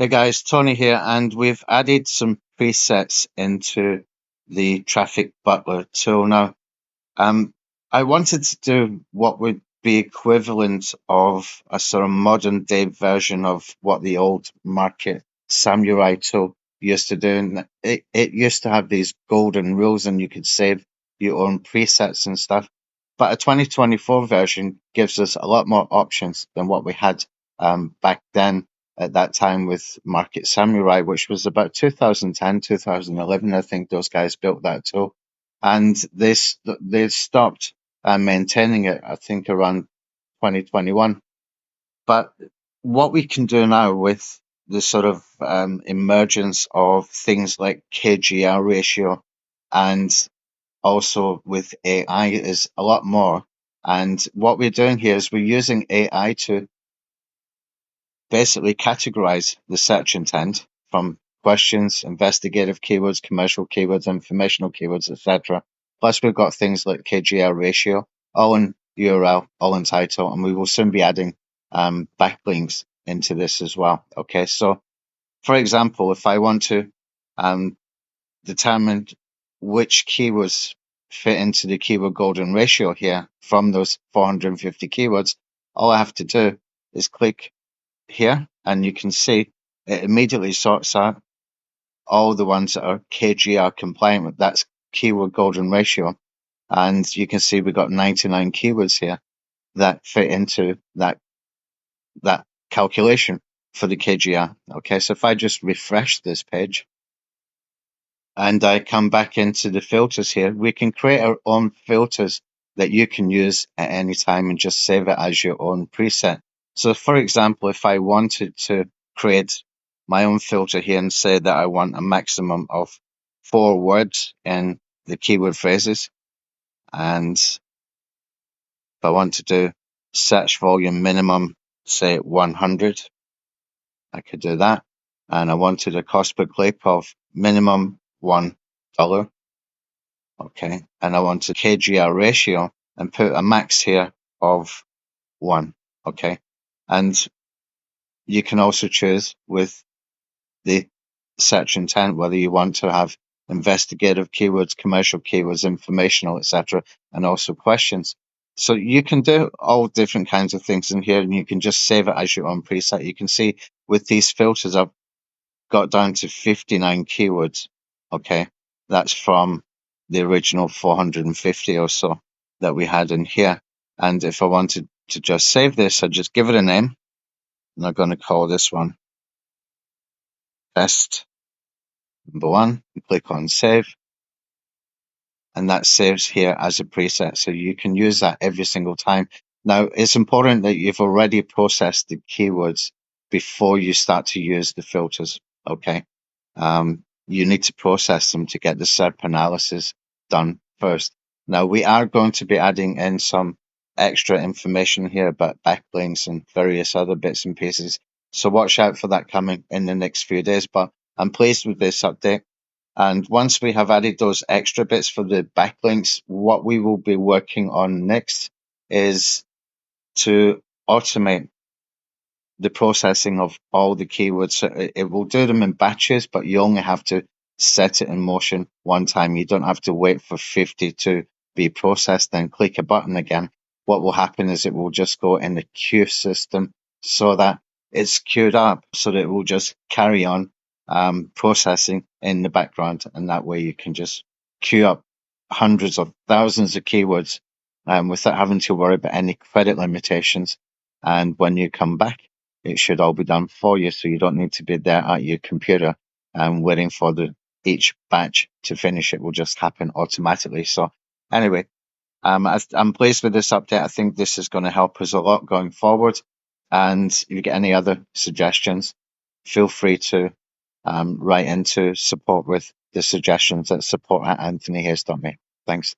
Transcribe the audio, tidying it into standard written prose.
Hey guys, Tony here, and we've added some presets into the Traffic Butler tool now. I wanted to do what would be equivalent of a sort of modern day version of what the old Market Samurai tool used to do. And it used to have these golden rules and you could save your own presets and stuff. But a 2024 version gives us a lot more options than what we had back then at that time with Market Samurai, which was about 2010, 2011. I think those guys built that tool. And they stopped maintaining it, I think, around 2021. But what we can do now with the sort of emergence of things like KGR ratio and also with AI is a lot more. And what we're doing here is we're using AI to basically categorize the search intent from questions, investigative keywords, commercial keywords, informational keywords, etc. Plus, we've got things like KGR ratio, all in URL, all in title, and we will soon be adding backlinks into this as well. Okay, so for example, if I want to determine which keywords fit into the keyword golden ratio here from those 450 keywords, all I have to do is click here, and you can see it immediately sorts out all the ones that are KGR compliant. That's keyword golden ratio. And you can see we've got 99 keywords here that fit into that calculation for the KGR. Okay, so if I just refresh this page and I come back into the filters here, we can create our own filters that you can use at any time and just save it as your own preset. So for example, if I wanted to create my own filter here and say that I want a maximum of 4 words in the keyword phrases, and if I want to do search volume minimum, say 100, I could do that. And I wanted a cost per click of minimum $1. Okay. And I want a KGR ratio and put a max here of 1. Okay. And you can also choose with the search intent whether you want to have investigative keywords, commercial keywords, informational, etc., and also questions. So you can do all different kinds of things in here, and you can just save it as your own preset. You can see with these filters, I've got down to 59 keywords. Okay, that's from the original 450 or so that we had in here. And if I wanted to just save this, I'd just give it a name, and I'm going to call this one test number 1. Click on save, and that saves here as a preset. So you can use that every single time. Now, it's important that you've already processed the keywords before you start to use the filters. Okay. You need to process them to get the SERP analysis done first. Now, we are going to be adding in some extra information here about backlinks and various other bits and pieces. So watch out for that coming in the next few days. But I'm pleased with this update. And once we have added those extra bits for the backlinks, what we will be working on next is to automate the processing of all the keywords. So it will do them in batches, but you only have to set it in motion one time. You don't have to wait for 50 to be processed, then click a button again. What will happen is it will just go in the queue system so that it's queued up, so that it will just carry on processing in the background, and that way you can just queue up hundreds of thousands of keywords without having to worry about any credit limitations. And when you come back, it should all be done for you, so you don't need to be there at your computer waiting for each batch to finish. It will just happen automatically. So anyway, I'm pleased with this update. I think this is going to help us a lot going forward. And if you get any other suggestions, feel free to write into support with the suggestions at support@anthonyhayes.me. Thanks.